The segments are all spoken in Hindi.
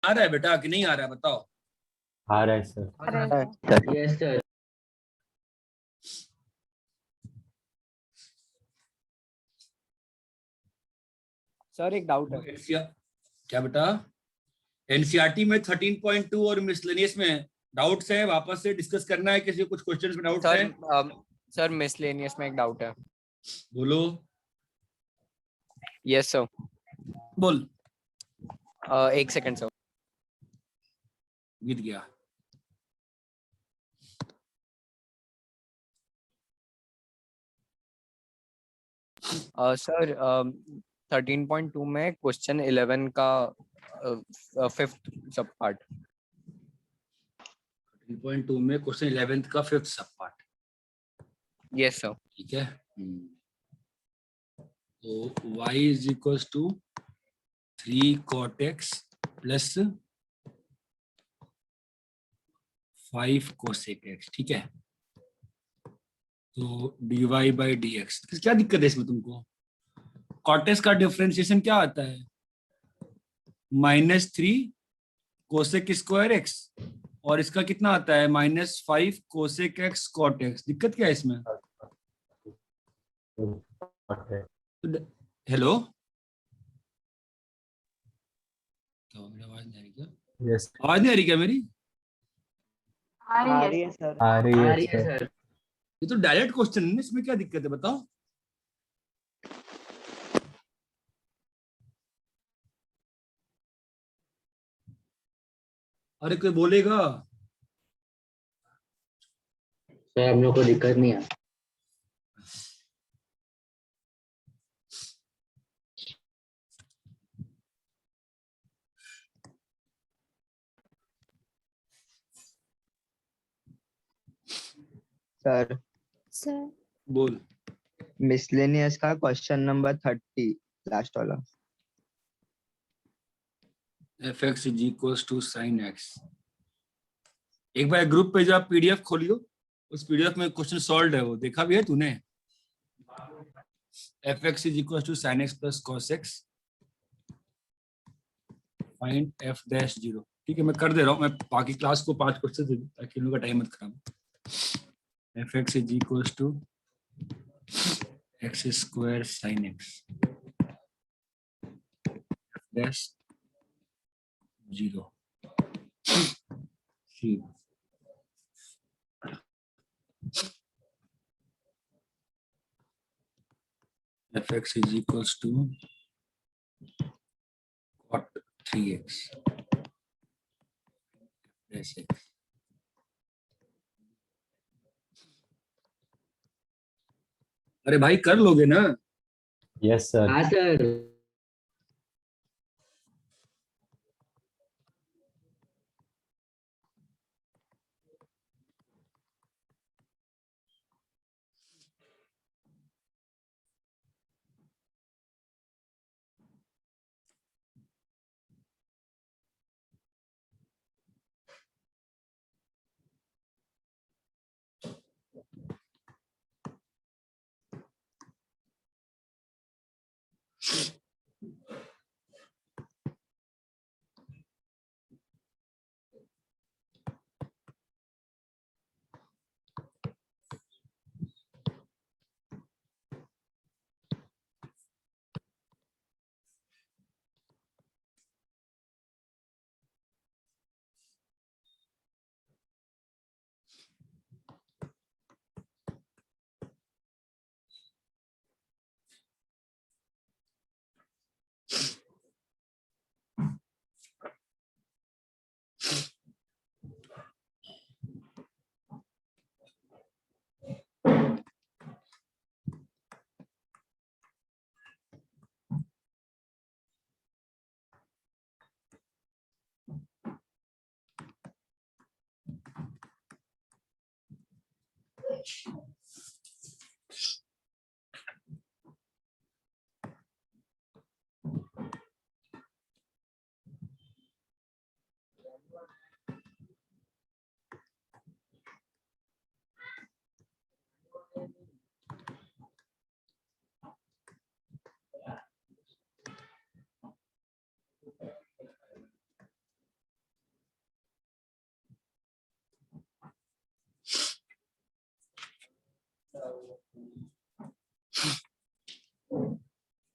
आ रहा है बेटा कि नहीं आ रहा है बताओ? आ रहा है सर। Yes sir. सर एक डाउट है। क्या बेटा? एनसीईआरटी में 13.2 और मिसलेनियस में डाउट्स है, वापस से डिस्कस करना है? किसी को कुछ क्वेश्चंस में डाउट्स सर है? सर मिसलेनियस में एक डाउट है। बोलो। Yes sir. बोल। एक सेकंड सर। बीत गया। सर 13.2 में क्वेश्चन 11 का फिफ्थ सब पार्ट। 3.2 में क्वेश्चन 11th का 5th सब पार्ट। Yes sir. ठीक है। तो y is equal to 3 cot x plus 5 cosec x। ठीक है। तो dy बाई डी एक्स, क्या दिक्कत है इसमें तुमको? cot x का डिफरेंशिएशन क्या आता है? -3 cosec स्क्वायर x, और इसका कितना आता है? -5 cosec x cot x। दिक्कत क्या है इसमें? हेलो, मेरी आवाज नहीं आ रही क्या? यस आवाज नहीं आ रही क्या मेरी? आ रही है सर। आ रही आ है रही है सर। सर। ये तो डायरेक्ट क्वेश्चन है, इसमें क्या दिक्कत है बताओ? अरे कोई बोलेगा? सर हम लोग को दिक्कत नहीं है। सर सर बोल। मिसलेनियस का क्वेश्चन नंबर 30 लास्ट वाला। fx is equal to sine x. एक बार ग्रुप पे जब पीडीएफ खोलियो, उस पीडीएफ में क्वेश्चन सॉल्व है, वो देखा भी है तूने? fx is equal to sine x plus cos x, find f dash 0। ठीक है, मैं कर दे रहा हूँ, मैं बाकी क्लास को 5 क्वेश्चन दे दूँ ताकि इन लोगों का टाइम मत खराब। fx is equal to x square sine x dash 0। fx is equals to cot 3x dash x। अरे भाई कर लोगे ना? Yes sir. हाँ सर।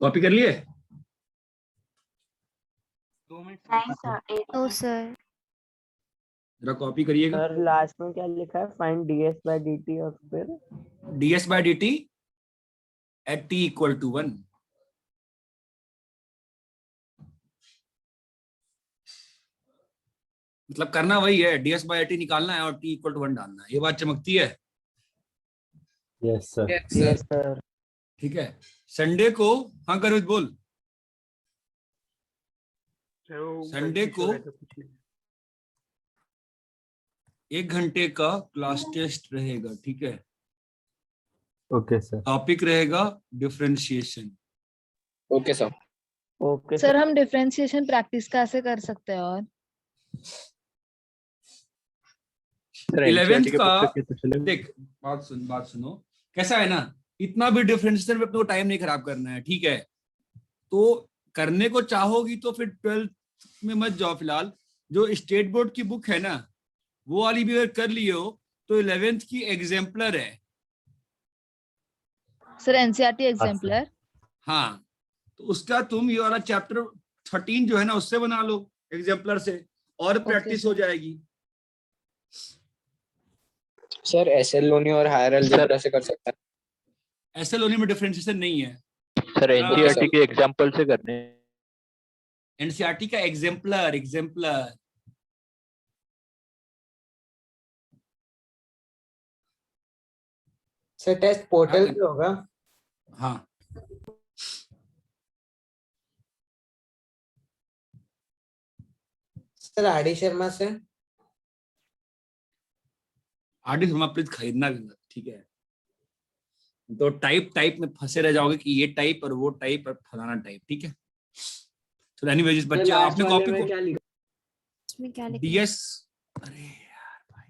कॉपी कर लिए? नहीं सर, 8 नो सर। जरा कॉपी करिएगा। सर लास्ट में क्या लिखा है? फाइंड ds by dt और फिर ds by dt at t equal to 1। मतलब करना वही है, ds by dt निकालना है और t equal to 1 डालना है। ये बात चमकती है? Yes, sir. yes sir. ठीक है। संडे को, हाँ करो बोल। संडे को 1 घंटे का क्लास टेस्ट रहेगा, ठीक है। Okay, sir. टॉपिक रहेगा differentiation. Okay sir. Okay sir हम डिफरेंशिएशन प्रैक्टिस कैसे कर सकते हैं? और 11th का देख, बात सुनो। कैसा है ना, इतना भी डिफरेंशिएशन में अपने को टाइम नहीं खराब करना है, ठीक है। तो करने को चाहोगी तो फिर 12th में मत जाओ फिलहाल। जो स्टेट बोर्ड की बुक है ना, वो वाली भी अगर कर लिए हो तो 11th की एग्जाम्पलर है। Sir NCERT exemplar? हाँ, तो उसका तुम ये वाला चैप्टर 13 जो है ना, उससे बना लो एग्जाम्पलर से, और प्रैक्टिस हो जाएगी। सर एसएल लोनी और हायर अलजेब्रा से कर सकता है। एसएल लोनी में डिफरेंशिएशन नहीं है सर। एनसीईआरटी के एग्जांपल से करने। एनसीईआरटी का एग्जाम्पलर। सर टेस्ट पोर्टल पे होगा। हाँ, सर आरडी शर्मा से। आरडी शर्मा प्लीज खरीदना भी मत, ठीक है। तो टाइप में फंसे रह जाओगे कि ये टाइप और वो टाइप और फलाना टाइप, ठीक है। तो एनीवेज बच्चे, आपने कॉपी को इसमें क्या लिखा? डीएस, अरे यार भाई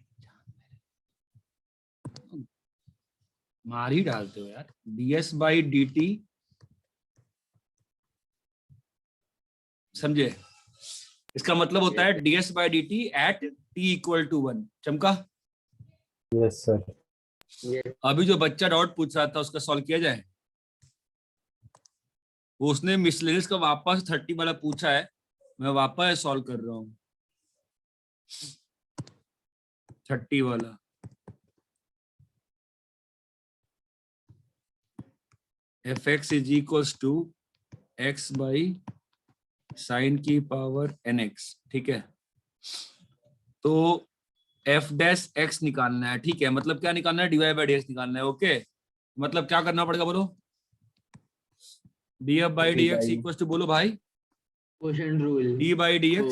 मार ही डालते हो यार। ds बाई dt, समझे? इसका मतलब होता है ds by dt at t equal to 1। चमका? Yes, sir. अभी जो बच्चा डाउट पूछ रहा था उसका सॉल्व किया जाए। वो उसने मिसलेनियस का वापस 30 वाला पूछा है, मैं वापस सॉल्व कर रहा हूँ 30 वाला। fx is equals to x by sine की पावर nx, ठीक है। तो f डैश x निकालना है, ठीक है। मतलब क्या निकालना है? dy बाई dx निकालना है, ओके। मतलब क्या करना पड़ेगा बोलो? df by dx equals to, बोलो भाई, quotient rule. d by dx,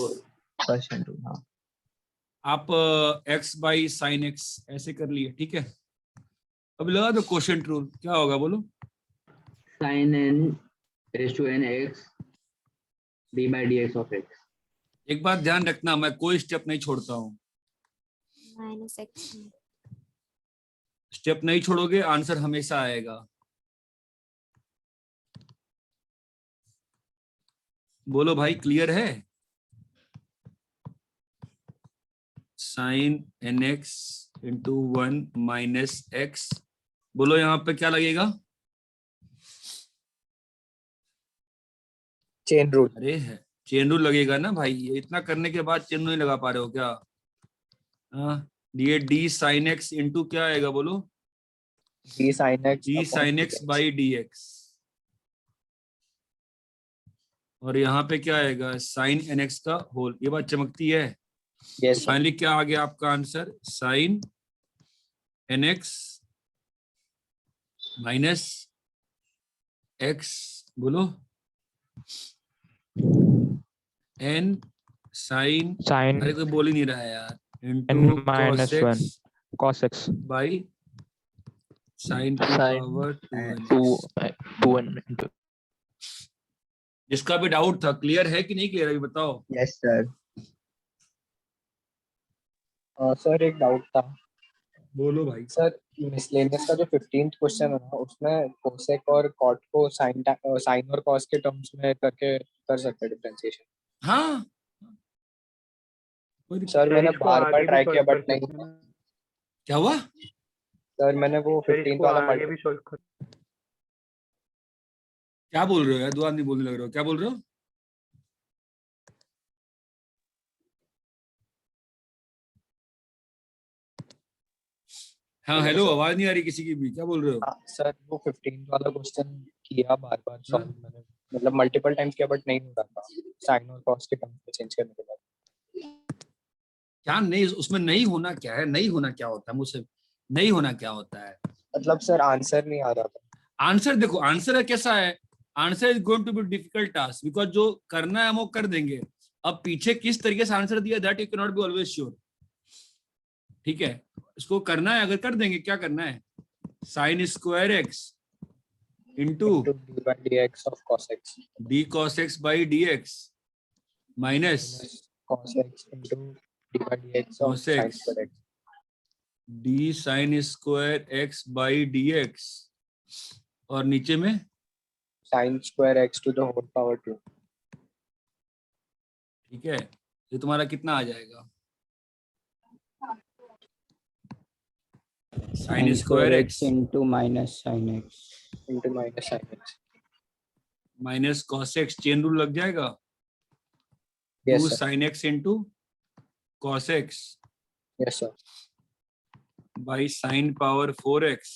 question two, हाँ। आप x बाई साइन x ऐसे कर लिए, ठीक है। अब लगा दो क्वोशंट रूल, क्या होगा बोलो? Sine n raise to n x d by dx of x। एक बात ध्यान रखना, मैं कोई स्टेप नहीं छोड़ता हूँ। -x। स्टेप नहीं छोड़ोगे आंसर हमेशा आएगा। बोलो भाई, क्लियर है? Sine nx into 1 minus x, बोलो यहाँ पे क्या लगेगा? Chain rule. अरे है, चेन रूल लगेगा ना भाई। ये इतना करने के बाद चेन रूल नहीं लगा पा रहे हो क्या? ये डी साइन एक्स इंटू क्या आएगा बोलो? d sin x by dx, और यहाँ पे क्या आएगा? साइन nx का होल। ये बात चमकती है? यस फाइनली क्या आ गया आपका answer? Sine nx minus x, बोलो n साइन, अरे कोई बोल ही नहीं रहा है यार, n minus 1 cos x by sine की पावर 2n। जिसका भी डाउट था, क्लियर है कि नहीं क्लियर, अभी बताओ। Yes sir. सर एक डाउट था बोलो भाई। सर। मिसलेनियस का जो 15th क्वेश्चन है ना, उसमें कोसेक और कॉट को साइन और कॉस के टर्म्स में करके कर सकते हैं डिफरेंशिएशन। हाँ सर मैंने बार बार ट्राई किया बट नहीं। क्या हुआ? सर मैंने वो 15th वाला क्या बोल रहे हो यार, दो आदमी बोलने लग रहे हो, क्या बोल रहे हो? हाँ हेलो, सर। आवाज नहीं आ रही किसी की भी, क्या बोल रहे हो? हाँ सर, वो 15 वाला क्वेश्चन किया बार बार हाँ? सॉल्व मैंने, मतलब मल्टीपल टाइम्स किया बट नहीं हो रहा था साइन और कॉस के टर्म्स में चेंज करने के बाद। क्या नहीं, उसमें नहीं होना क्या है, नहीं होना क्या होता है मुझसे, नहीं होना क्या होता है? मतलब सर आंसर नहीं आ रहा था। आंसर देखो, आंसर कैसा है, answer is going to be difficult task, because जो करना है हम वो कर देंगे। अब पीछे किस तरीके से आंसर दिया, that you can not be always sure. ठीक है, इसको करना है, अगर कर देंगे, क्या करना है, sign square x into into d by dx of cos x D cos x by d x minus minus cos x into d by dx of cos sin x square x D sign square x by d x, और नीचे में sin square x to the whole power 2। ठीक है, ये तुम्हारा कितना आ जाएगा, sine square x into minus sin x। into minus sin x। Minus cos x, chain rule लग जाएगा, yes two sir sine x into cos x yes sir by sine power 4x।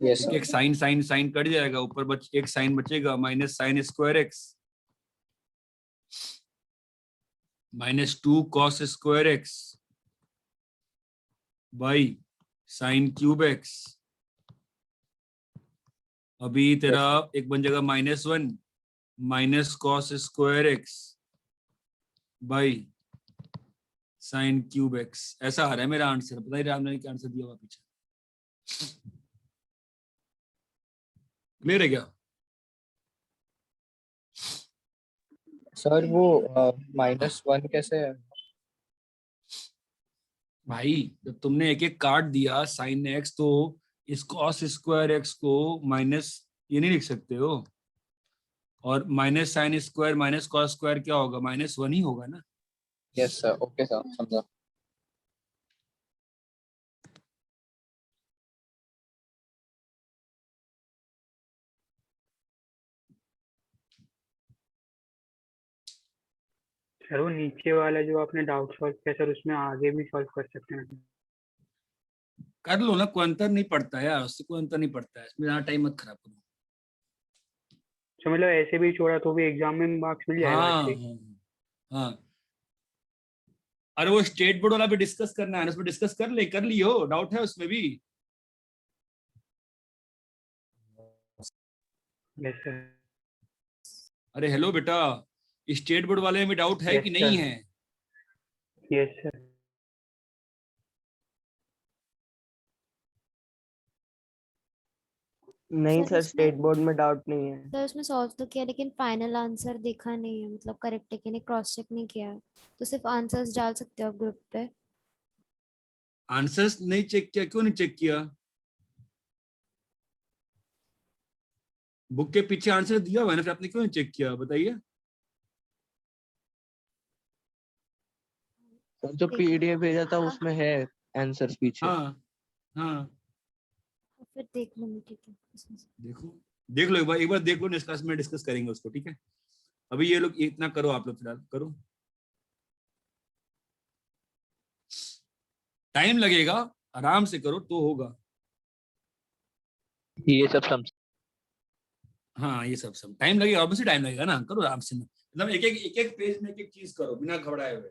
yes एक sir एक साइन साइन साइन कट जाएगा, ऊपर एक साइन बचेगा, minus sine square x minus 2 cos square x by sine cube x. अभी तेरा एक बन जाएगा -1 minus cos square x by sine cube x. ऐसा आ रहा है मेरा आंसर, पता ही राम ने क्या आंसर दिया हुआ पीछे। क्लियर है क्या? सर वो -1 कैसे है? भाई जब तुमने एक एक काट दिया साइन एक्स, तो इस कॉस स्क्वायर एक्स को माइनस ये नहीं लिख सकते हो, और minus sine square minus cos square क्या होगा, -1 ही होगा ना। yes sir ओके सर समझा। सर वो नीचे वाला जो आपने डाउट सॉल्व किया सर, उसमें आगे भी सॉल्व कर सकते हैं। कर लो ना, कोई अंतर नहीं पड़ता है यार, उससे कोई अंतर नहीं पड़ता है, इसमें ज़्यादा टाइम मत खराब करो। तो मतलब ऐसे भी छोड़ा तो भी एग्जाम में मार्क्स मिल जाएगा हाँ अच्छे। हाँ हाँ। अरे वो स्टेट बोर्ड वाला भी डिस्कस करना है ना, उसमें डिस्कस कर लियो, डाउट है उसमें भी। Yes sir. अरे हेलो बेटा, स्टेट बोर्ड वाले में डाउट है Yes, कि नहीं sir. है? Yes sir. नहीं सर, उसमें स्टेट बोर्ड में डाउट नहीं है। सर उसमें सॉल्व तो किया, लेकिन फाइनल आंसर देखा नहीं है, मतलब करेक्ट है कि नहीं, क्रॉस चेक नहीं किया। तो सिर्फ आंसर्स डाल सकते हो आप ग्रुप पे। आंसर्स नहीं चेक किया, क्यों नहीं चेक किया? बुक के पीछे आंसर दिया हुआ है ना, फिर आपने क्यों नहीं चेक किया, बताइए। सर जो पीडीएफ भेजा था उसमें है आंसर्स पीछे। हाँ हाँ, फिर देख लूंगी, ठीक है इसमें से। देखो देख लो एक बार देख लो, नेक्स्ट क्लास में डिस्कस करेंगे उसको, ठीक है। अभी ये लोग इतना करो, आप लोग फिलहाल करो, टाइम लगेगा, आराम से करो तो होगा। ये सब समझ हाँ ये सब टाइम लगेगा, ऑब्वियसली टाइम लगेगा ना, करो आराम से, मतलब एक एक पेज में एक एक चीज करो बिना घबराए हुए।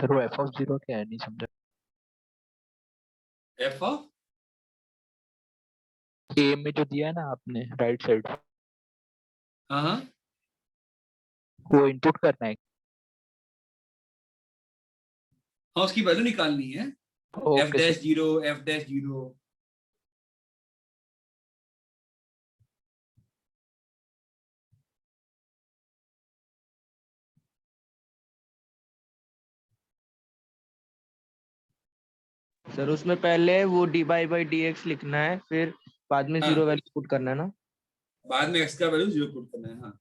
सर वो एफ ऑफ जीरो क्या है, नहीं समझा। एफ ऑफ ए में जो दिया है ना आपने राइट साइड, हाँ हाँ वो इनपुट करना है। हाँ, उसकी वैल्यू निकालनी है। F okay dash sir. Zero, F dash zero. Sir उसमें पहले वो डी बाई डी एक्स लिखना है, फिर बाद में हाँ, जीरो वैल्यू पुट करना है ना। बाद में एक्स का वैल्यू जीरो पुट करना है। हाँ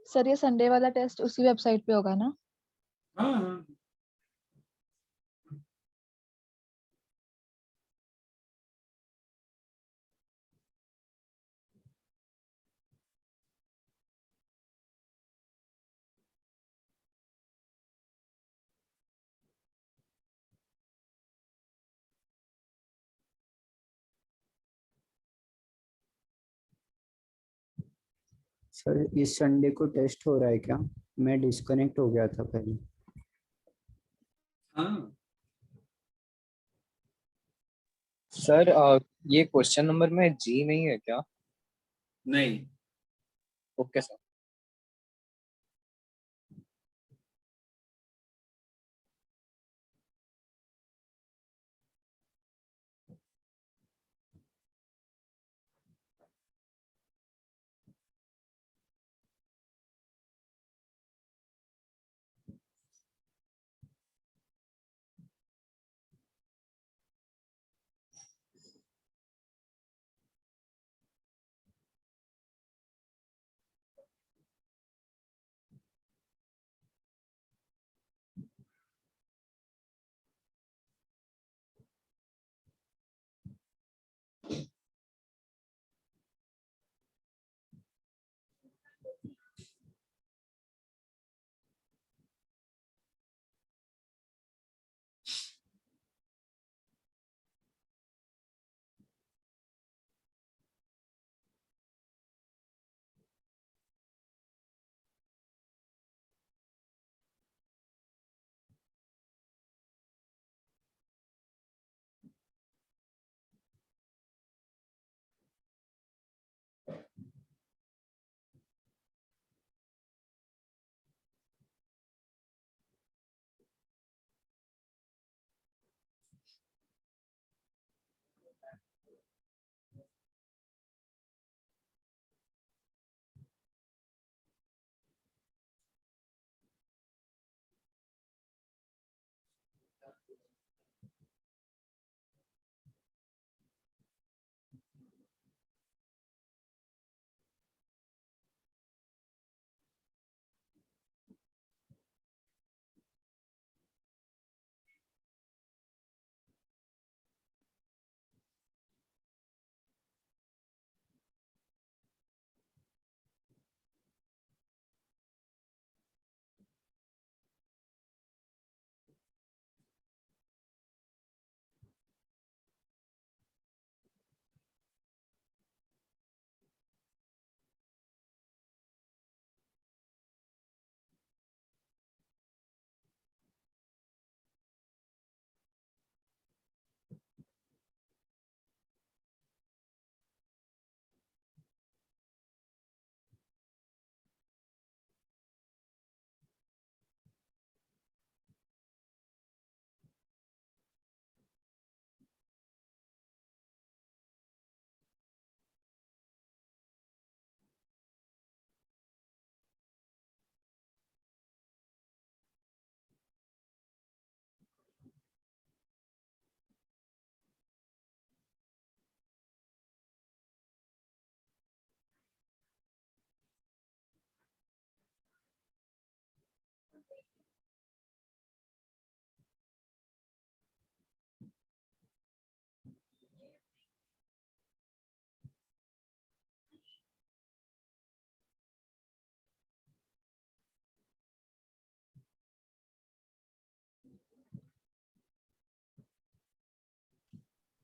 सर ये संडे वाला टेस्ट उसी वेबसाइट पे होगा ना? हाँ हाँ। सर इस संडे को टेस्ट हो रहा है क्या? मैं डिस्कनेक्ट हो गया था पहले। हाँ सर ये क्वेश्चन नंबर में जी नहीं है क्या? नहीं। Okay sir.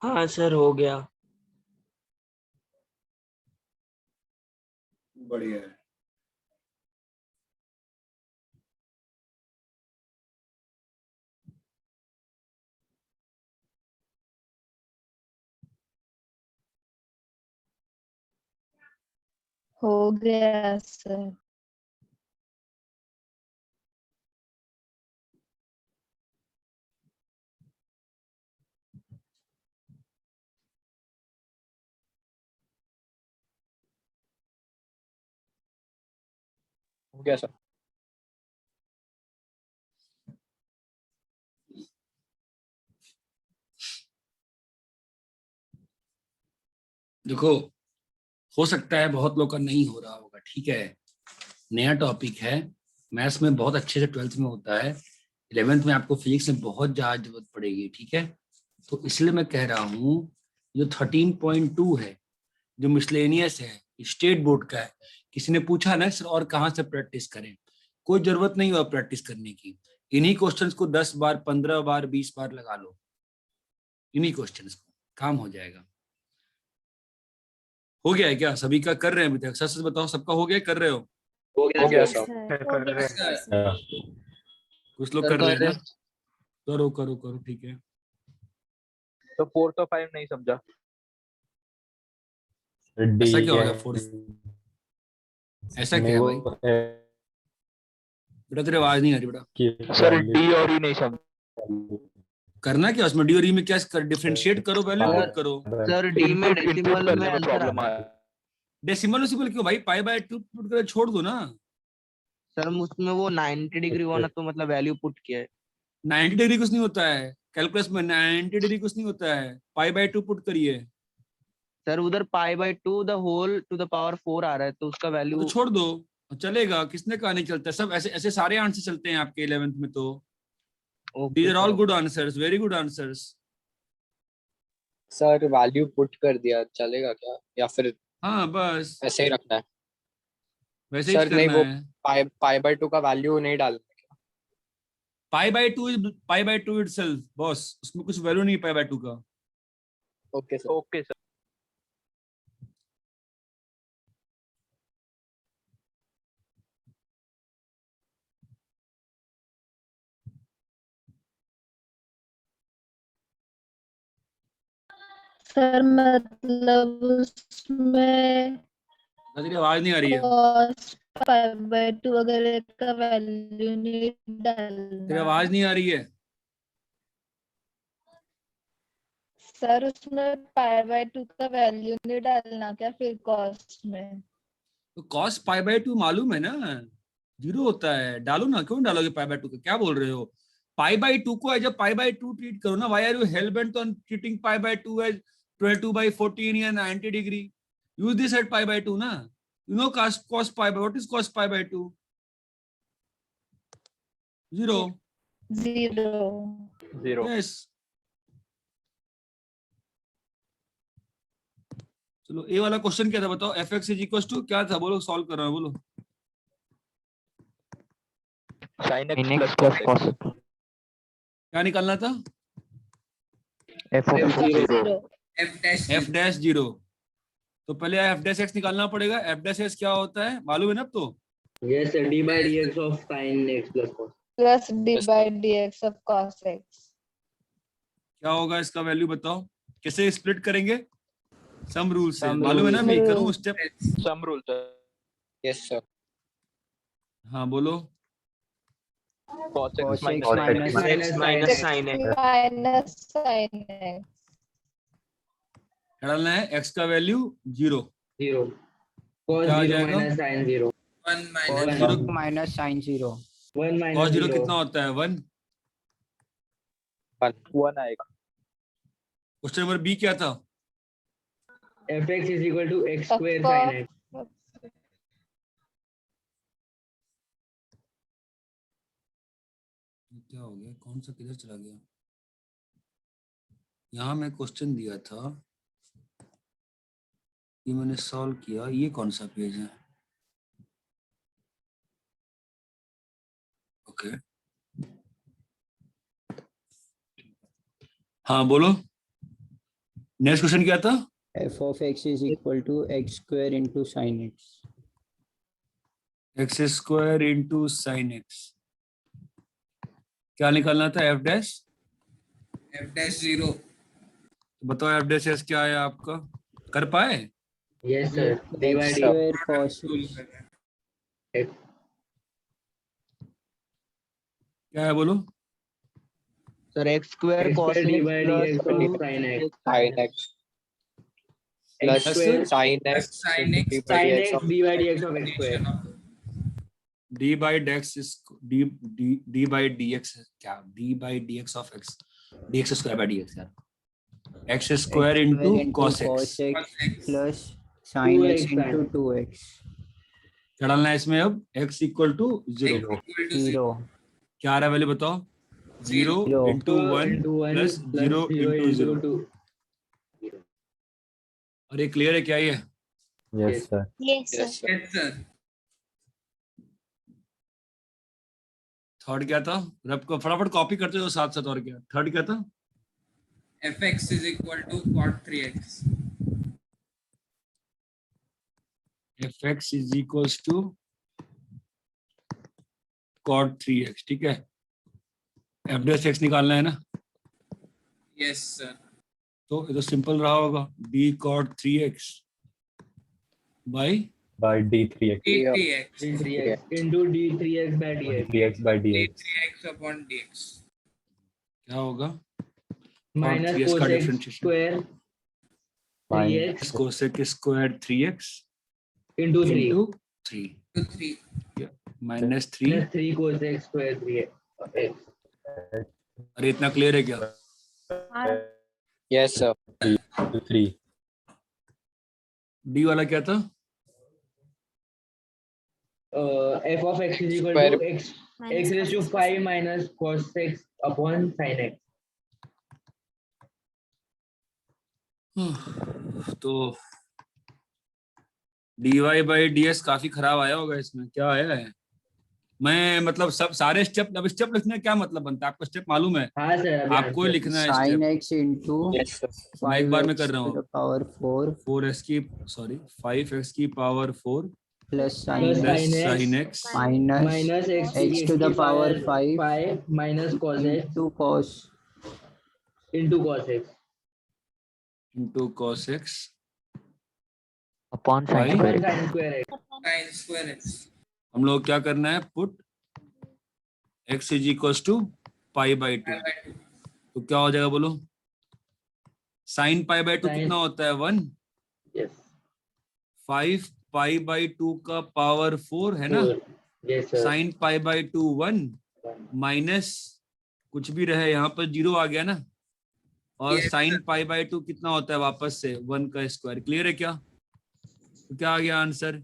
हाँ सर हो गया। बढ़िया है। हो गया सर। हो गया सर। देखो, हो सकता है बहुत लोग का नहीं हो रहा होगा, ठीक है, नया टॉपिक है। मैथ्स में बहुत अच्छे से 12th में होता है, 11th में आपको फिजिक्स में बहुत ज्यादा जरूरत पड़ेगी, ठीक है। तो इसलिए मैं कह रहा हूँ जो 13.2 है, जो मिसलेनियस है, स्टेट बोर्ड का है। किसी ने पूछा ना सर और कहाँ से प्रैक्टिस करें, कोई जरूरत नहीं हुआ प्रैक्टिस करने की। इन्हीं क्वेश्चंस को 10 बार, 15 बार, 20 बार लगा लो, इन्हीं क्वेश्चंस को काम हो जाएगा। हो गया है क्या सभी का? कर रहे हैं अभी तक? सच सच बताओ, सबका हो गया, कर रहे हो? हो गया यस सर। सर, कर रहे यस हैं। सर। कुछ लोग सर कर रहे हैं कर ना? रहे करो करो करो, ठीक है। तो 4 तो 5 नहीं समझा। ऐसा क्या हो गया फोर्थ? ऐसा क्या है भाई? बेटा तेरी आवाज नहीं आ रही बेटा। सर डी और ई नहीं समझा। करना क्या उसमें? डी और ई में क्या डिफरेंशिएट करो, वैल्यू पुट सर करो। सर डी में इनपुट डेसिमल में करने में आंसर प्रॉब्लम आता आ है। डेसिमल उसिमल क्यों भाई? पाई बाय 2 पुट कर छोड़ दो ना। सर उसमें वो 90 डिग्री होना तो मतलब वैल्यू पुट किया है। 90 डिग्री कुछ नहीं होता है कैलकुलस में, 90 डिग्री कुछ नहीं होता है। पाई बाय 2 पुट करिए, सर उधर pi by 2 the whole to the power 4 आ रहा है तो उसका तो वैल्यू। छोड़ दो, चलेगा। किसने कहा नहीं चलता? सब ऐसे ऐसे सारे आंसर चलते हैं आपके 11th में तो। These okay are all sir. Good answers, very good answers. Sir value put कर दिया, चलेगा क्या या फिर हाँ बस ऐसे ही रखना है? वैसे ही सर नहीं, करना वो है। पाई पाई बाय 2 का वैल्यू नहीं डालना क्या? पाई by 2 is pi by 2 itself boss, उसमें कुछ वैल्यू नहीं पाई बाय 2 का। Okay sir. Okay sir. Sir मतलब उसमें तेरी आवाज नहीं आ रही है। cos π/2 वगैरह का वैल्यू नहीं तेरी डालना। आवाज नहीं आ रही है। सर उसमें π/2 का वैल्यू नहीं डालना क्या फिर कॉस्ट में? तो cos पाई बाय 2 मालूम है ना, 0 होता है। डालो ना, क्यों डालोगे पाई बाय 2 का? क्या बोल रहे हो? पाई बाय 2 को as a pi by 2 treat करो ना। Why are you hell bent on treating pi by 2 as 22/14 या 90 degree? Use this at pi by 2 ना। You know cos pi by, what is cos pi by 2? 0। 0। Yes. चलो ए वाला क्वेश्चन क्या था बताओ? F x is equal to क्या था? बोलो, सॉल्व कर रहा हूँ, बोलो। sin x plus cos x। क्या निकालना था? f of x 0। F dash 0। तो पहले एफ डैश एक्स निकालना पड़ेगा। एफ डैश एक्स क्या होता है मालूम है ना अब तो? Yes sir, D by d x of sine x plus cos. Plus d/dx of cos x। क्या होगा इसका वैल्यू बताओ? कैसे स्प्लिट करेंगे? सम रूल से Sum मालूम है ना? rule। मैं Sum करूँ rule। Step? Sum rule sir. Yes sir. हाँ बोलो। cos x cos x minus minus sin x minus sine x. Minus sin x। क्या डालना है? एक्स का वैल्यू 0। 0 cos क्या आ 0 जाएगा? Minus sin 0। cos 0 0 minus sin 0। 1 cos minus 0 0। कितना होता है? 1। 1 आएगा। क्वेश्चन नंबर बी क्या था? fx is equal to x of square sin x। क्या हो गया? कौन सा किधर चला गया? यहाँ मैं क्वेश्चन दिया था, ये मैंने सॉल्व किया। ये कौन सा पेज है? ओके हाँ बोलो। नेक्स्ट क्वेश्चन क्या था? f of x is equal to x square into sin x. X square into sine x. क्या निकालना था? F dash 0। बताओ एफ डैश एस क्या आया आपका? कर पाए? Yes sir, D by x D square cos x. क्या है बोलो? Sir x square cos D by d x plus of sine x, sin x plus square sin x sin x d by sine dx x of d by d x of x square. D by d x is d by d x. क्या? D by d x of x, d x square by d x यार। X square into cos x. plus sin x into 2x. क्या डालना है इसमें अब? X equal to 0। 0. क्या आ रहा है वैल्यू बताओ? 0 0 इंटू 1 प्लस 0 इंटू 0। अरे क्लियर है क्या ये? Yes sir. Yes, sir. Yes sir। Third क्या था? रब को फटाफट कॉपी करते हो साथ साथ। और क्या थर्ड क्या था? fx is equal to cot 3x। fx is equals to cot 3x। ठीक है, f डैश x निकालना है ना? Yes sir. तो ये तो सिंपल रहा होगा, d cot 3x by d3x. d3x into d3x by dx dx by dx. d3x upon dx क्या होगा? minus 3x का cos x differentiation। square 3x cosec square 3x into 3 into 3 to 3। minus 3। plus 3 cos x square 3x। अरे इतना क्लियर है क्या? yes sir 3. d वाला क्या था? f of x is equal Square. to x raised to 5 minus cos x upon sin x। तो dy बाई ds काफी खराब आया होगा इसमें। क्या आया है? मैं मतलब सब सारे स्टेप, अब स्टेप लिखने का क्या मतलब बनता है? आपको स्टेप मालूम है? हाँ सर, आपको ही लिखना है sin step. x into yes sir मैं एक बार में कर रहा 5x to हूँ। the power 4 4x की सॉरी 5x की power 4 plus Plus sin x sin x minus minus x to the power 5 5 minus cos x into cos into cos x into cos x upon By- sin square upon x। sin square x। sin square x। हम लोग क्या करना है? Put x is equal to pi by 2। तो क्या हो जाएगा बोलो? साइन पाई बाई 2 Sin- कितना होता है? 1। Yes 5 पाई बाई 2 का पावर 4 है ना? yes sir। Sine pi by 2 1 minus कुछ भी रहे, यहाँ पर 0 आ गया ना? और Yes, साइन पाई बाई 2 कितना होता है वापस से? 1 का स्क्वायर। क्लियर है क्या? तो क्या आ गया answer?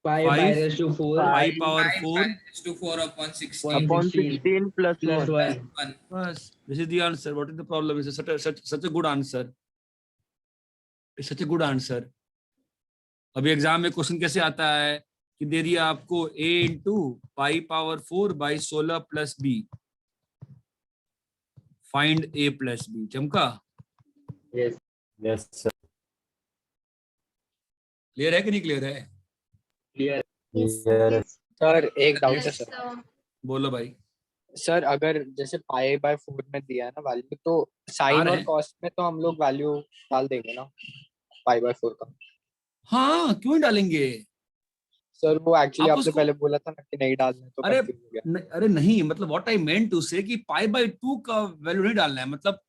5 Five- by raised to 4 5 power 4 to 4 upon 16 upon 16 plus plus 1। 1। बस। This is the answer. What is the problem? Is such a good answer. It's such a good answer. अभी एग्जाम में क्वेश्चन कैसे आता है कि दे दिया आपको a into pi power 4 by 16 plus b, find a plus b। चमका? yes yes sir क्लियर है कि नहीं क्लियर है? clear। Yes, Yes. सर एक डाउट है Yes, सर sir। बोलो भाई। सर अगर जैसे पाई बाय 4 में दिया है ना वैल्यू, तो आ साइन रहे और हैं। कॉस में तो हम लोग वैल्यू डाल देंगे ना पाई बाय 4 का। हाँ, क्यों नहीं डालेंगे? सर वो एक्चुअली आप आपने उसको- पहले बोला था ना कि नहीं डालना है, तो अरे confuse हो गया। अरे नहीं, मतलब व्हाट आई मेंट टू से कि पाई बाय 2 का वैल्यू नहीं डालना है। मतलब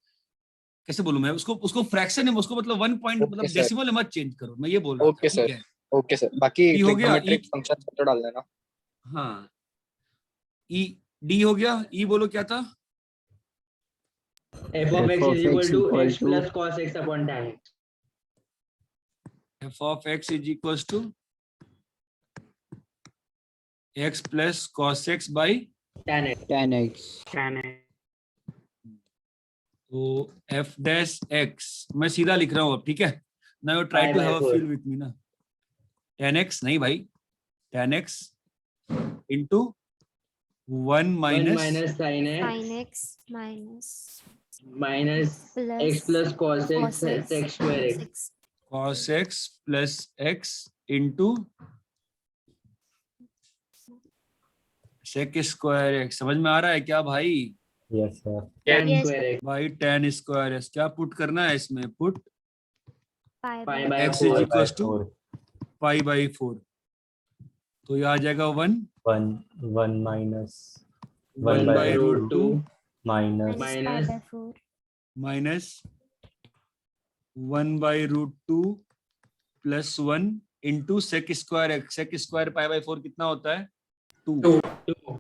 कैसे बोलूं मैं उसको फ्रैक्शन है, उसको मतलब 1 पॉइंट Okay, मतलब sir. डेसिमल मत चेंज करो। मैं ये बोल रहा था। Okay, ठीक sir. है? ओके सर, बाकी E हो गया, ट्रिग्नोमेट्रिक E- फंक्शन तो डाल देना। हाँ, ई डी हो गया। ई बोलो क्या था? f of x is equal to x plus cos x upon tan x। f of x is equals to x plus cos x by tan x tan x tan x तो f dash x मैं सीधा लिख रहा हूँ अब। ठीक है? Now try to have a feel with me ना। tan x नहीं भाई, tan x into 1 1 minus minus sin x Sin x minus minus x plus plus cos x sec square x. cos x plus x into sec square x। समझ में आ रहा है क्या भाई? Yes sir. tan Yes, square x भाई tan स्क्वायर x क्या पुट करना है इसमें? Put pi pi by by x is 4 equal to pi by 4, तो ये आ जाएगा 1 1 minus 1 by by root root 2 2 minus minus pi minus by 4 minus 1 by root 2 plus 1 into sec square x. Sec square pi by 4 कितना होता है? 2 2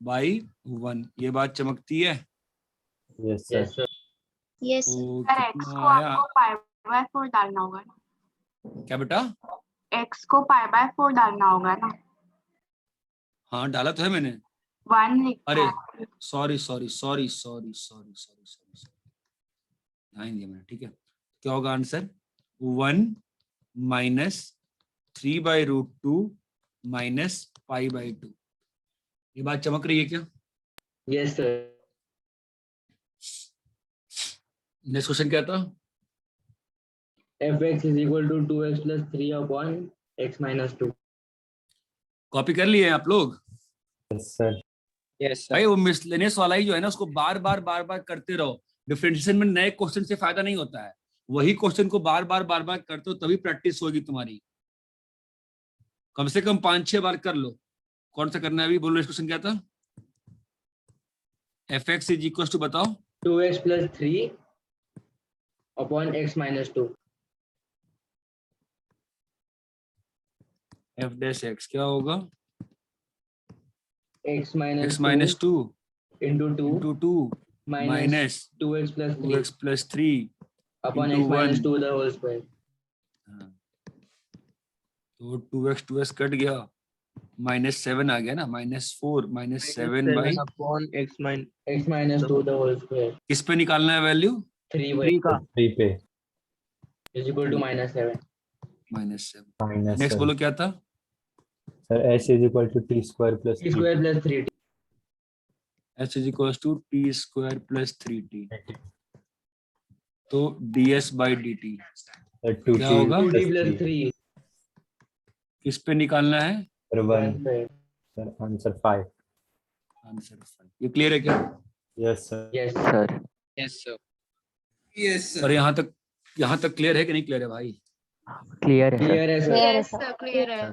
बाई 1। ये बात चमकती है? Yes yes sir. sir yes तो sir कितना आया? पाई बाय 4 डालना होगा ना, क्या बेटा? x को पाई बाय 4 डालना होगा ना, हाँ डाला तो है मैंने। 1 लिखा अरे है। Sorry sorry sorry sorry sorry sorry sorry, ध्यान दिया मैंने। ठीक है, क्या होगा answer? 1 minus 3 by root 2 minus pi by 2। ये बात चमक रही है क्या? yes sir नेक्स्ट क्वेश्चन क्या था? fx is equal to 2x plus 3 upon x minus 2. Copy कर लिए हैं आप लोग? Yes sir. यस भाई सर। वो मिसलेनियस वाला ही जो है ना, उसको बार बार करते रहो। डिफरेंशिएशन में नए क्वेश्चन से फायदा नहीं होता है, वही क्वेश्चन को बार बार करते हो तभी प्रैक्टिस होगी तुम्हारी। कम से कम 5-6 बार कर लो। कौन सा करना है अभी? बोलो, क्वेश्चन क्या था? F x is equal to, बताओ। 2x plus 3 upon x minus 2. F dash x क्या होगा? x minus x minus 2 into 2 into 2 minus minus 2x plus 2 3 x plus 3 upon into x minus 1. 2 the whole square. तो 2x कट गया, -7 आ गया ना, -4 -7 by. Upon x X minus 2 the whole square. किस पे निकालना है वैल्यू? 3 by 3 का 3 पे is equal to -7. -7। Minus next बोलो क्या था? Sir s is equal to t square plus t square plus 3t. h is equal to t square plus 3t, तो ds बाई dt 2t क्या होगा? 2t plus 3 किस पे निकालना है? Sir 1 1 square. Sir answer 5। Answer 5। ये क्लियर है क्या? Yes sir. Yes. Sir yes sir. Yes, sir. और यहाँ तक क्लियर है कि नहीं क्लियर है भाई? क्लियर है सर। Clear है sir. Yes sir, clear है।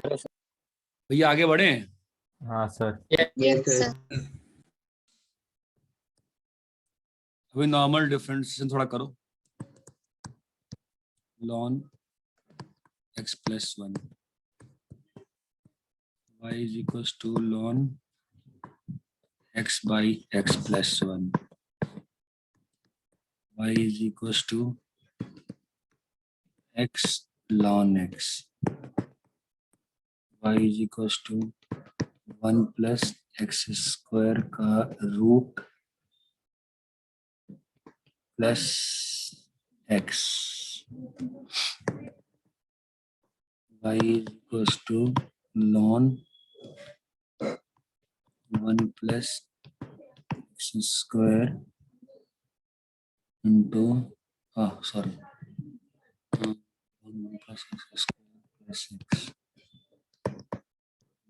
भैया आगे बढ़े। हाँ सर। Yes sir. अभी नॉर्मल डिफरेंशिएशन थोड़ा करो। ln x plus 1 y is equal to ln x by x plus 1 y is equal to x ln x y is equal to 1 plus x square का root plus x y is equals to ln 1 plus x square into 1 plus x square plus x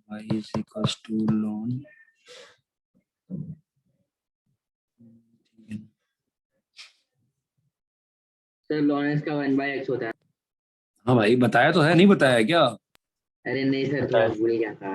y is equals to ln Sir ln x का 1 by x होता है. हाँ भाई बताया तो है, नहीं बताया क्या? अरे नहीं सर, थोड़ा भूल गया था.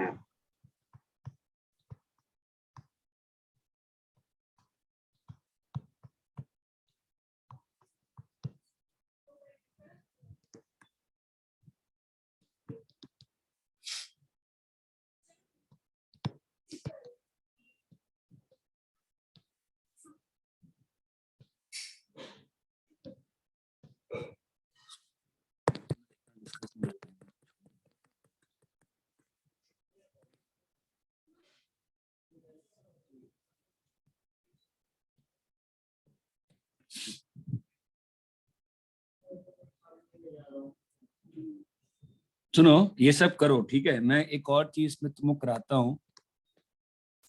सुनो, ये सब करो ठीक है। मैं एक और चीज में तुमको कराता हूँ,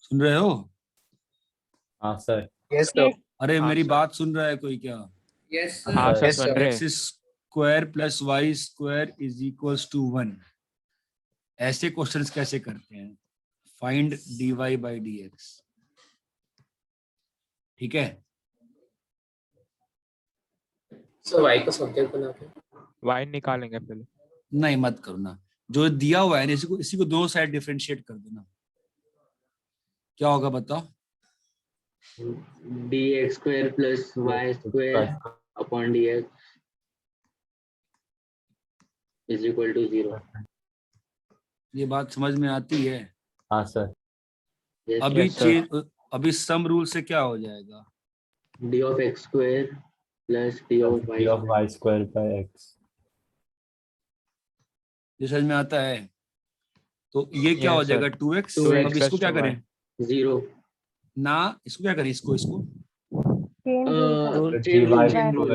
सुन रहे हो? हाँ सर। Yes sir. अरे हाँ, मेरी सर। बात सुन रहा है कोई क्या? Yes, sir. हाँ सर Yes, सुन sir. रहे x square plus y square is equals to 1। ऐसे क्वेश्चंस कैसे करते हैं? Find dy by dx। ठीक है, सर y को सब्जेक्ट बना के वाई निकालेंगे पहले। नहीं मत करो ना, जो दिया हुआ है ना इसी को दोनों साइड डिफरेंशिएट कर देना। क्या होगा बताओ? dx square plus y square upon dx is equal to 0. ये बात समझ में आती है? हाँ सर। Yes, अभी Yes, sir. अभी सम रूल से क्या हो जाएगा? d of x square plus d of y d of square. y square by x। ये समझ में आता है? तो ये क्या Yes, हो sir. जाएगा 2x। 2x अब इसको plus क्या 2y. करें 0. ना, इसको क्या करें, इसको dy Chain square Chain rule.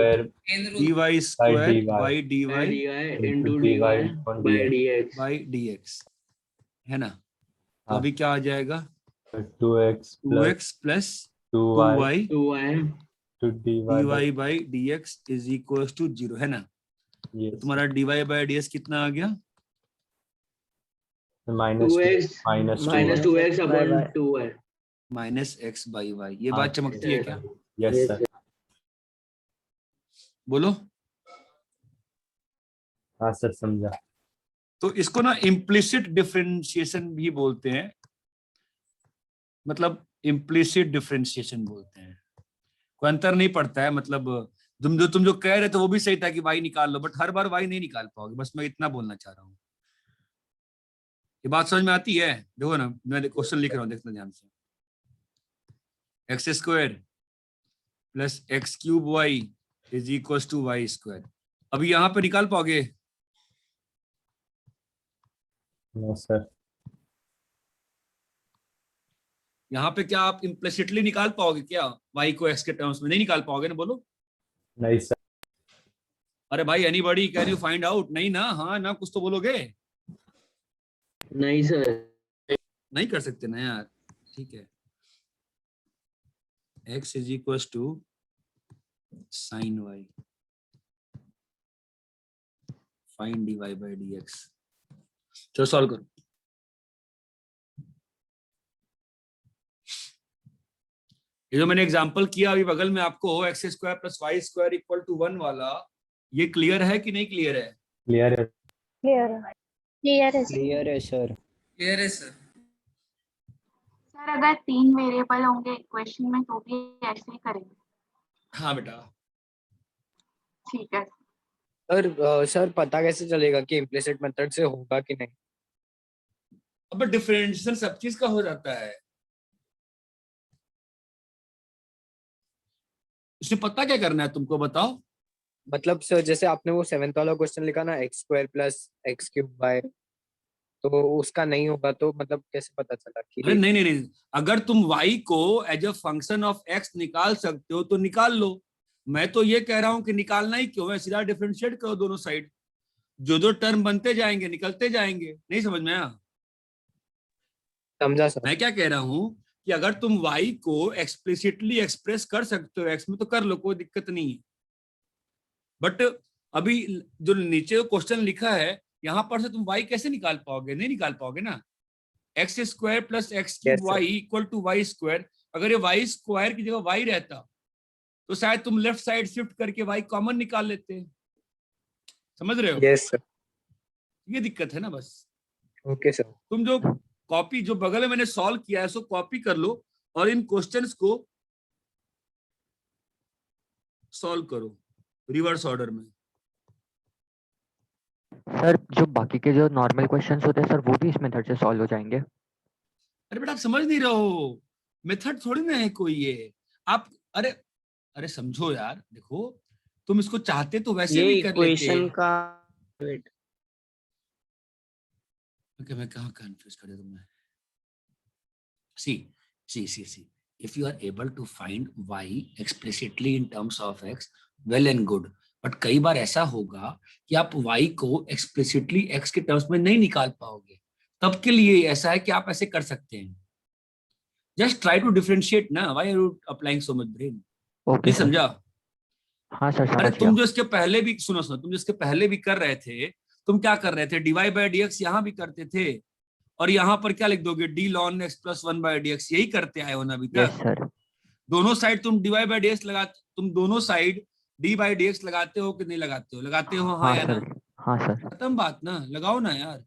dy square dy by dy dy into into dy dy by upon dx। dx. By dx, है ना? तो हाँ। अभी क्या आ जाएगा? 2x plus 2x plus 2y 2y 2y to dy by dy by dx is equal to 0, है ना? ये तो तुम्हारा dy बाई dx कितना आ गया? minus 2x minus minus 2x upon 2y. Minus x by y. ये हाँ, बात चमकती है क्या? Yes Yes, sir. बोलो। हाँ सर समझा। तो इसको ना इम्प्लिसिट डिफरेंशिएशन भी बोलते हैं, मतलब इम्प्लिसिट डिफरेंशिएशन बोलते हैं। कोई अंतर नहीं पड़ता है, मतलब तुम जो कह रहे थे वो भी सही था कि वाई निकाल लो, बट हर बार वाई नहीं निकाल पाओगे, बस मैं इतना बोलना चाह रहा हूँ। ये बात समझ में आती है? देखो ना, मैं क्वेश्चन लिख रहा हूँ, देखना ध्यान से। X square plus x cube y is equal to y square. अभी यहाँ पे निकाल पाओगे? No sir. यहाँ पे क्या आप इम्प्लिसिटली निकाल पाओगे क्या वाई को एक्स के टर्म्स में? नहीं निकाल पाओगे ना, बोलो। नहीं सर। अरे भाई, anybody can you find out? नहीं ना, हाँ ना, कुछ तो बोलोगे। नहीं सर। नहीं कर सकते ना यार, ठीक है। x is equal to sine y, find dy by dx। चलो सॉल्व करो। ये जो मैंने एग्जांपल किया अभी बगल में आपको, x square plus y square equal to 1 वाला, ये क्लियर है कि नहीं क्लियर है? क्लियर है। क्लियर है सर। Clear है sir. सर अगर 3 वेरिएबल होंगे इक्वेशन में तो भी ऐसे ही करेंगे? हाँ बेटा। ठीक है। सर पता कैसे चलेगा कि इम्प्लिसिट मेथड से होगा कि नहीं? अब डिफरेंशिएशन सब चीज का हो जाता है। इसमें पता क्या करना है तुमको, बताओ। मतलब सर जैसे आपने वो 7th वाला क्वेश्चन लिखा ना, x square plus x cube by, तो उसका नहीं होगा तो मतलब कैसे पता चला कि? अरे नहीं नहीं नहीं, अगर तुम y को as a function of x निकाल सकते हो तो निकाल लो। मैं तो ये कह रहा हूं कि निकालना ही क्यों है, सीधा डिफरेंशिएट करो दोनों साइड, जो टर्म बनते जाएंगे निकलते जाएंगे। नहीं समझ में आया? समझा सर। मैं क्या कह रहा हूं कि अगर तुम y को एक्सप्लिसिटली एक्सप्रेस कर सकते हो x में तो कर लो, कोई दिक्कत नहीं है। बट अभी जो नीचे क्वेश्चन लिखा है यहाँ पर से तुम y कैसे निकाल पाओगे? नहीं निकाल पाओगे ना। X square plus x cube y equal to y square, अगर ये वाई स्क्वायर की जगह y रहता तो शायद तुम लेफ्ट साइड शिफ्ट करके y कॉमन निकाल लेते। समझ रहे हो? Yes sir. ये दिक्कत है ना बस। Okay sir. तुम जो कॉपी जो बगल में मैंने सॉल्व किया है सो कॉपी कर लो और इन क्वेश्चंस को सॉल्व करो रिवर्स ऑर्डर में। सर जो बाकी के जो नॉर्मल क्वेश्चंस होते हैं सर वो भी इस मेथड से सॉल्व हो जाएंगे? अरे बेटा आप समझ नहीं रहे हो, मेथड थोड़ी ना है कोई ये। आप अरे समझो यार, देखो तुम इसको चाहते तो वैसे भी कर लेते। का ओके, मैं कहाँ कंफ्यूज कर दिया तुमने? सी if you are able to find y explicitly in terms of x, well and good, but कई बार ऐसा होगा कि आप y को एक्सप्लिसिटली x के टर्म्स में नहीं निकाल पाओगे, तब के लिए ऐसा है कि आप ऐसे कर सकते हैं। जस्ट ट्राई टू डिफरेंशिएट ना, why are you applying so much brain? Okay नहीं सर। समझा? हाँ सर अरे समझ गया। तुम जो इसके पहले भी सुनो सुनो, तुम जो इसके पहले भी कर रहे थे, तुम क्या कर रहे थे? dy बाई dx यहाँ भी करते थे, और यहाँ पर क्या लिख दोगे? d ln x plus 1 by dx, यही करते आए हो ना अभी यस तक। सर। दोनों साइड तुम dy बाई dx लगाते, तुम दोनों साइड d बाई dx लगाते हो कि नहीं लगाते हो? लगाते हो, हाँ हाँ या ना? सर। हाँ सर। खत्म बात ना, लगाओ ना यार।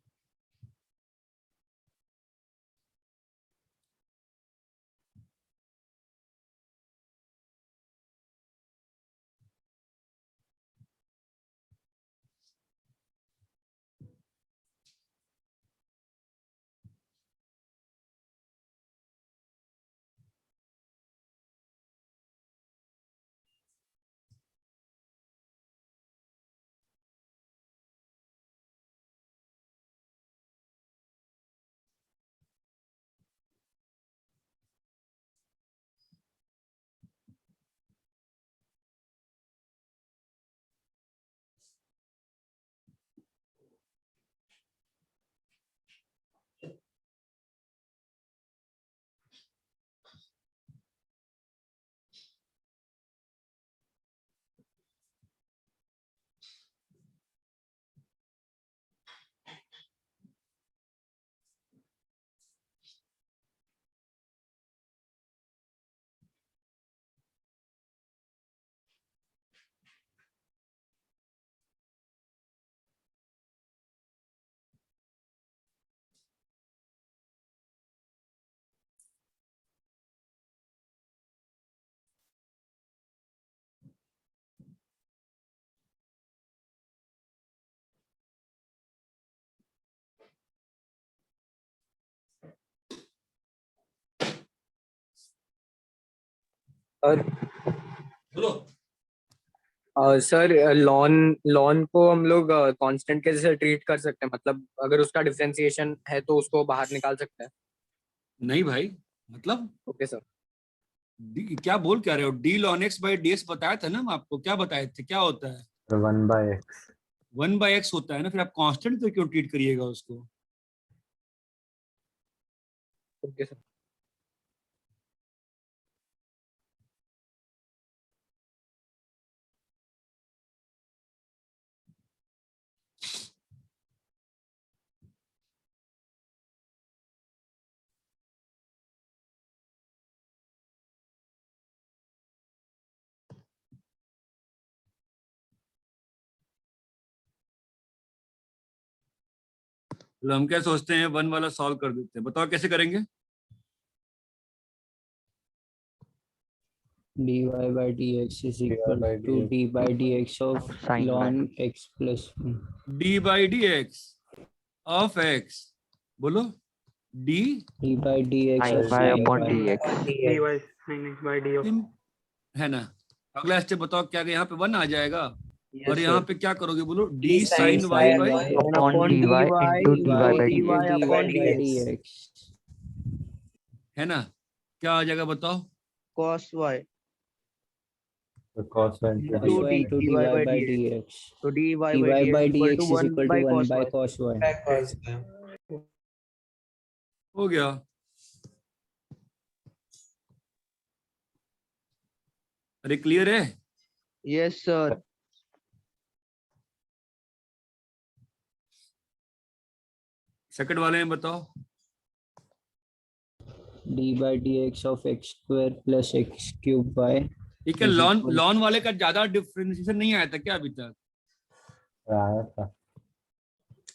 और बोलो। सर लॉन लॉन को हम लोग कांस्टेंट के जैसे ट्रीट कर सकते हैं, मतलब अगर उसका डिफरेंशिएशन है तो उसको बाहर निकाल सकते हैं। नहीं भाई, मतलब ओके सर। क्या बोल क्या रहे हो? d ln x by dx बताया था ना हम आपको, क्या बताए थे? क्या होता है? 1/x। 1/x होता है ना, फिर आप कांस्टेंट तो क्यों ट्रीट करिएगा उसको? Okay sir. तो हम क्या सोचते हैं, 1 वाला सॉल्व कर देते हैं। बताओ कैसे करेंगे? dy by dx is equal to d by dx of Sin y. ln x plus 1. d by dx of x, बोलो। d d by dx Sin of y sin upon y. dx। dy sin x by d of है ना? अगला स्टेप बताओ क्या? यहाँ पे 1 आ जाएगा, और Yes, यहाँ sir. पे क्या करोगे? बोलो d D sin sin y y by Upon dy into dy by dy dx। upon dx. है ना? क्या आ जाएगा बताओ? cos y cos y into dy by dx. तो dy by dy by dx dx is equal to 1 by y। cos y. हो गया। अरे क्लियर है? Yes sir. सेकंड वाले में बताओ। d by dx of x square plus x cube by ठीक है, लॉन वाले का ज्यादा डिफरेंशिएशन नहीं आया था क्या अभी तक?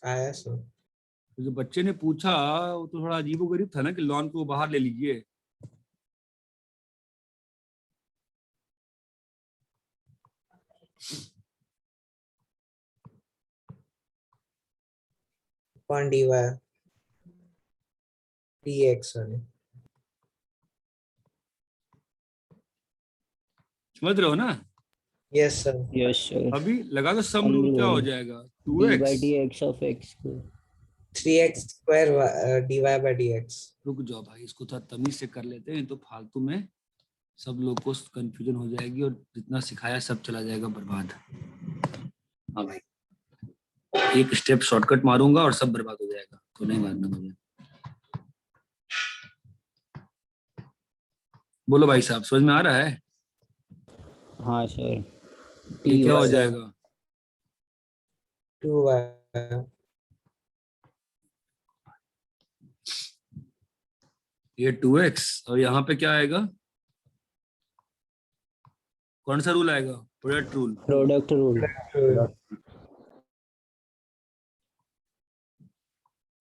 आया सर। तो जो बच्चे ने पूछा वो तो थोड़ा अजीबोगरीब था ना, कि लॉन को बाहर ले लीजिए। upon dy dx sorry. समझ रहे हो ना? Yes sir. yes sir अभी लगा दो सम रूल, क्या हो जाएगा? d by 2x। dx of x square 3x square dy by dx। रुक जाओ भाई, इसको थोड़ा तमीज से कर लेते हैं, तो फालतू में सब लोग को कंफ्यूजन हो जाएगी, और जितना सिखाया सब चला जाएगा बर्बाद। हाँ भाई, एक स्टेप शॉर्टकट मारूंगा और सब बर्बाद हो जाएगा, तो नहीं मारना मुझे। बोलो भाई साहब, समझ में आ रहा है? हाँ सर। ये क्या हो sir. जाएगा? 2y. ये 2x और यहाँ पे क्या आएगा? कौन सा रूल आएगा? Product rule. Product rule.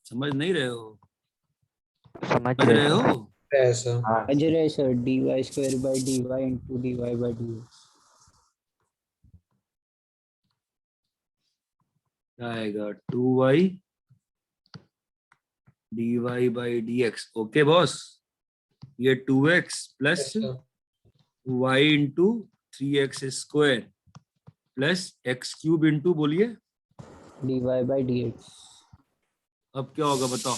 समझ नहीं रहे हो? समझ समझ रहे हो? Sir. Ajay sir, dy square by dy into dy by dx। क्या आएगा? 2y dy by dx। Okay boss, ये 2x plus Yes, sir. y into 3x square plus x cube into, बोलिए dy बाई dx अब क्या होगा बताओ?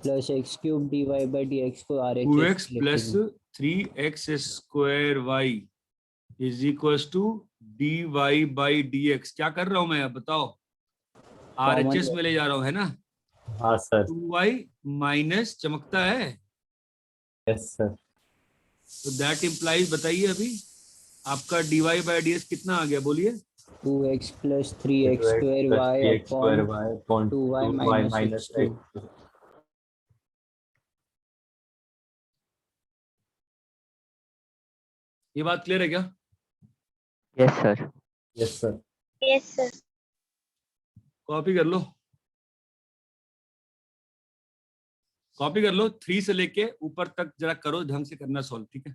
Plus x cube dy by dx को 2x RHS plus 3x square y is equal to dy by dx। क्या कर रहा हूं मैं अब बताओ? RHS में ले जा रहा हूं, है ना? हाँ सर। 2y माइनस चमकता है। Yes sir. तो दैट इम्प्लाइज, बताइए अभी आपका dy बाई dx कितना आ गया, बोलिए? 2x plus 3x square y upon 2y minus x। ये बात क्लियर है क्या? Yes sir. Yes sir. Yes sir. Copy कर लो, कॉपी कर लो। 3 से लेके ऊपर तक जरा करो, ढंग से करना सॉल्व, ठीक है?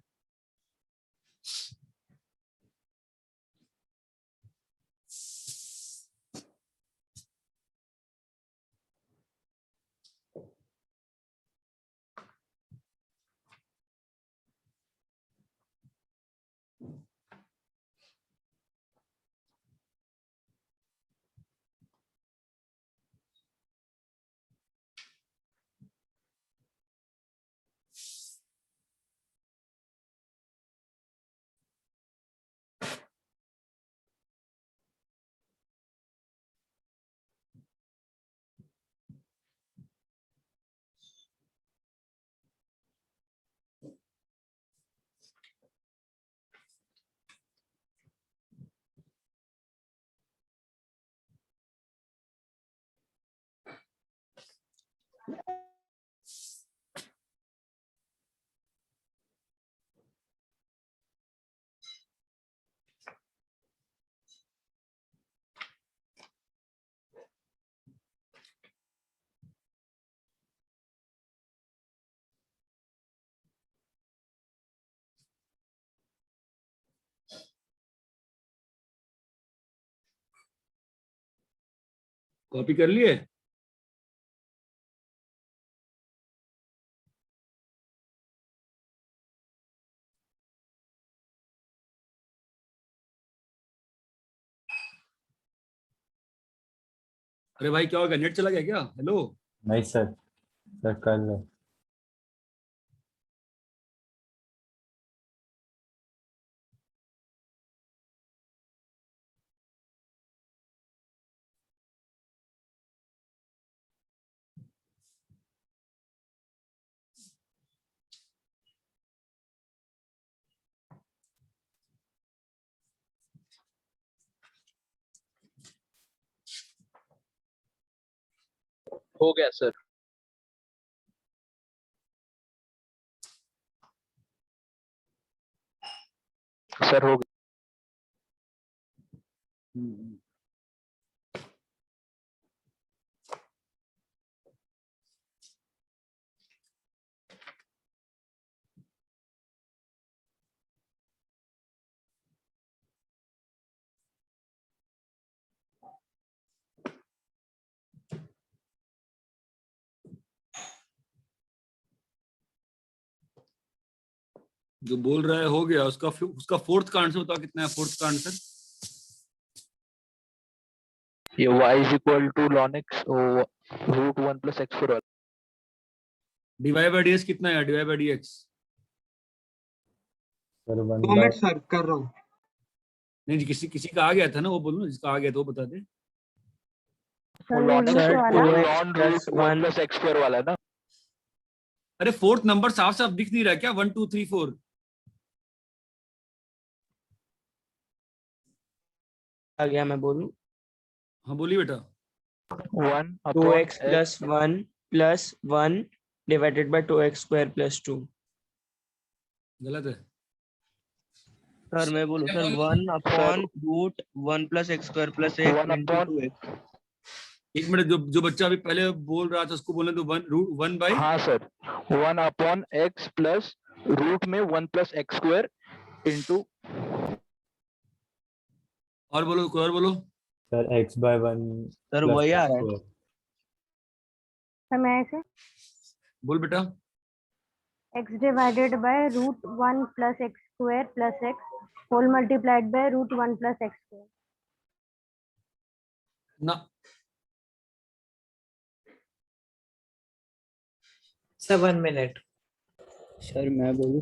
कॉपी कर लिए? अरे भाई क्या हो गया, नेट चला गया क्या? हेलो। नहीं सर, सर कर लो। हो गया सर। सर हो गया। जो बोल रहा है हो गया, उसका फोर्थ का आंसर बताओ कितना है? फोर्थ का आंसर ये y is equal to ln x root 1 plus x square. dy by dx कितना है? dy by dx sir 1 2 minute sir, कर रहा हूँ। नहीं, किसी किसी का आ गया था ना, वो बोलो ना, जिसका आ गया था वो बता दे। ln root 1 plus x square वाला ना। अरे फोर्थ नंबर साफ साफ दिख नहीं रहा क्या? 1 2 3 4। आ गया, मैं बोलूं? हाँ बोलिए बेटा। 2x plus 1 plus 1 divided by 2x square plus 2। गलत है। सर मैं बोलूं sir 1 upon root 1 plus x square plus 8 into 2x। एक मिनट, जो बच्चा अभी पहले बोल रहा था उसको बोलने दो। 1 बाई। हाँ sir, 1 upon x plus root में 1 प्लस एक्स स्क्वायर इंटू। और बोलो, कोई और बोलो। Sir x by 1 sir plus वही आ x रहा है। square। सर मैं ऐसे बोल बेटा। x divided by root 1 plus x square plus x whole multiplied by root 1 plus x square. ना सर 1 मिनट। सर मैं बोलूं?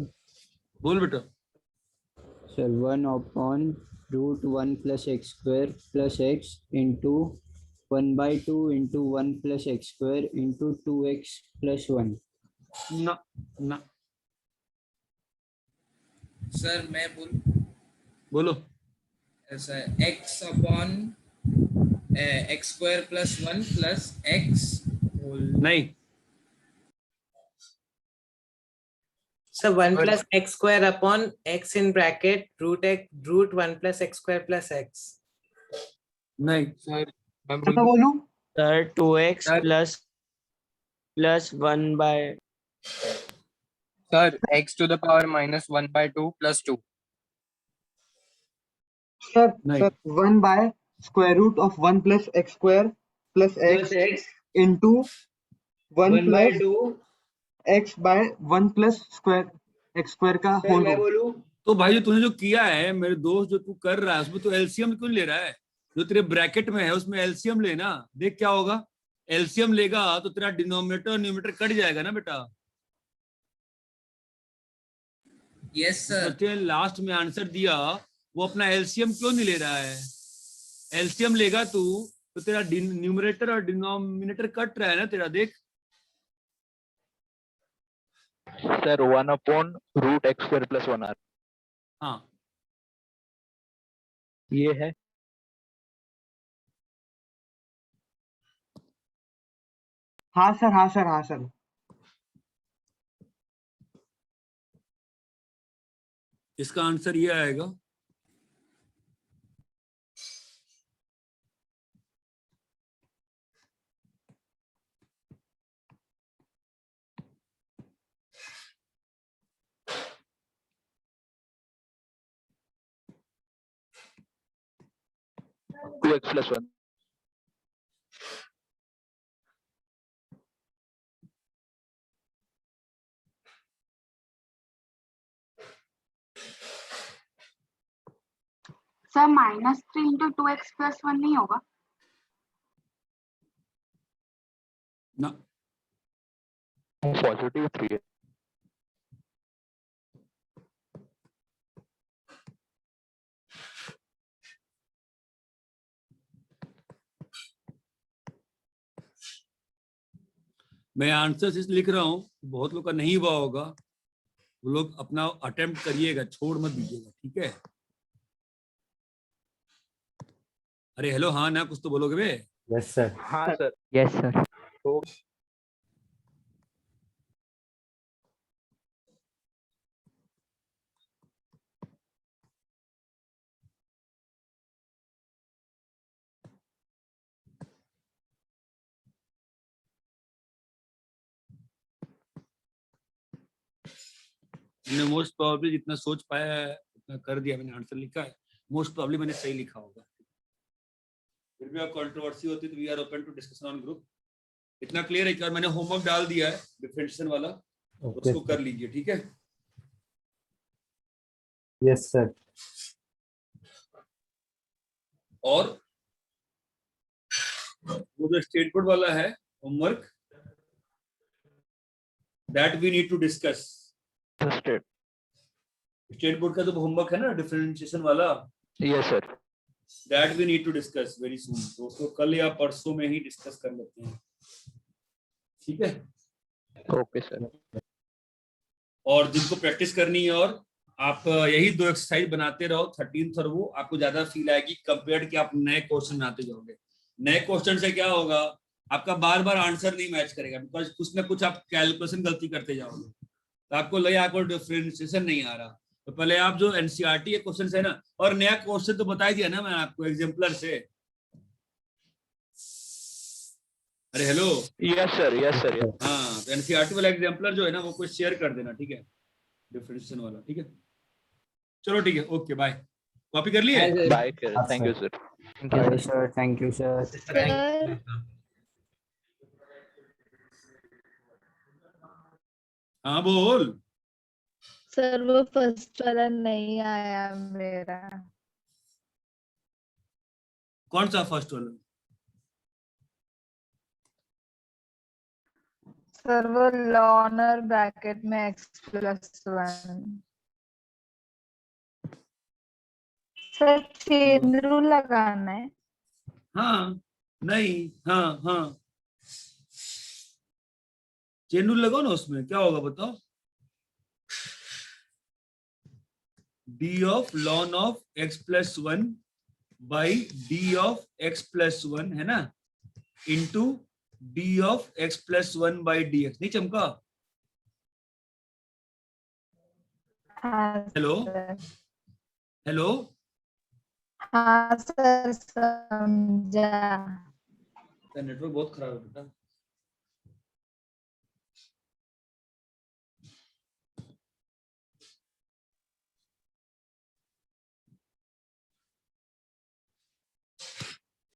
बोल बेटा। Sir 1 upon root 1 plus x square plus x into 1/2 into 1 plus x square into 2x plus 1। ना ना सर मैं बोलो। ऐसा है x upon x square plus 1 plus x नहीं sir 1 plus x square upon x in bracket root 1 plus x square plus x। नहीं सर मैं बोलूं? Sir 2x plus 1 by sir x to the power minus 1/2 plus 2। Sir नहीं। Sir 1 by square root of 1 plus x square plus x into 1 plus 1/2। x by 1 plus square x square का सर होल। मैं बोलूं? तो भाई जो तूने जो किया है मेरे दोस्त, जो तू कर रहा है उसमें तो एलसीएम क्यों नहीं ले रहा है? जो तेरे ब्रैकेट में है उसमें एलसीएम लेना। देख क्या होगा, एलसीएम लेगा तो तेरा डिनोमिनेटर न्यूमरेटर कट जाएगा ना बेटा। Yes sir. बच्चे ने लास्ट में आंसर दिया, वो अपना एलसीएम क्यों नहीं ले रहा है? एलसीएम लेगा तू तो तेरा न्यूमरेटर और डिनोमिनेटर कट रहा है ना तेरा। देख sir 1 upon root x square plus 1 आर। हाँ ये है। हाँ सर हाँ सर हाँ सर। इसका आंसर ये आएगा। Two x plus 1। Sir -3 into 2x plus 1 नहीं होगा? ना पॉजिटिव 3 है। मैं आंसर इस लिख रहा हूँ, बहुत लोग का नहीं हुआ होगा, वो लोग अपना अटेम्प्ट करिएगा, छोड़ मत दीजिएगा, ठीक है? अरे हेलो, हाँ ना, कुछ तो बोलोगे बे? Yes sir. हाँ सर। Yes sir. तो मैंने मोस्ट प्रोबेबली जितना सोच पाया है उतना कर दिया, मैंने आंसर लिखा है, मोस्ट प्रोबेबली मैंने सही लिखा होगा। फिर भी आप कंट्रोवर्सी होती तो we are open to discussion on group. इतना क्लियर है कि मैंने होमवर्क डाल दिया है डिफरेंशिएशन वाला, उसको कर लीजिए, ठीक है? Yes sir. और वो जो स्टेट बोर्ड वाला है homework, that we need to discuss. State board का जो होमवर्क है ना डिफरेंशिएशन वाला, yes sir, that we need to discuss very soon. तो उसको कल या परसों में ही डिस्कस कर लेते हैं, ठीक है? Okay sir. और जिनको प्रैक्टिस करनी है और आप यही 2 एक्सरसाइज बनाते रहो 13th और वो, आपको ज्यादा फील आएगी कंपेयर्ड कि आप नए क्वेश्चन बनाते जाओगे। नए क्वेश्चन से क्या होगा, आपका बार बार आंसर नहीं मैच करेगा, बिकॉज कुछ ना कुछ आप कैलकुलेशन गलती करते जाओगे, तो आपको लगे आपको डिफरेंशिएशन नहीं आ रहा। तो पहले आप जो एनसीईआरटी के क्वेश्चन है ना, और नया क्वेश्चन तो बता दिया ना मैं आपको एग्जाम्पलर से। अरे hello, yes sir, yes sir. हाँ, तो एनसीईआरटी वाला एग्जाम्पलर जो है ना वो कोई शेयर कर देना, ठीक है, डिफरेंशिएशन वाला, ठीक है। चलो ठीक है, ओके बाय। कॉपी कर लिए? Bye sir, thank you sir. Bye, sir. Thank you, sir. Sir हाँ बोल। सर वो फर्स्ट वाला नहीं आया मेरा। कौन सा फर्स्ट वाला? सर वो लॉनर ब्रैकेट में x+1। सर चेन रूल लगाना है। हाँ नहीं, हाँ हाँ, चेन रूल लगाओ ना, उसमें क्या होगा बताओ। d of ln of x+1 by d of x+1 है ना, into d of x+1 by dx। नहीं चमका? हाँ हेलो सर। हेलो, हाँ सर समझा। नेटवर्क बहुत खराब है बेटा।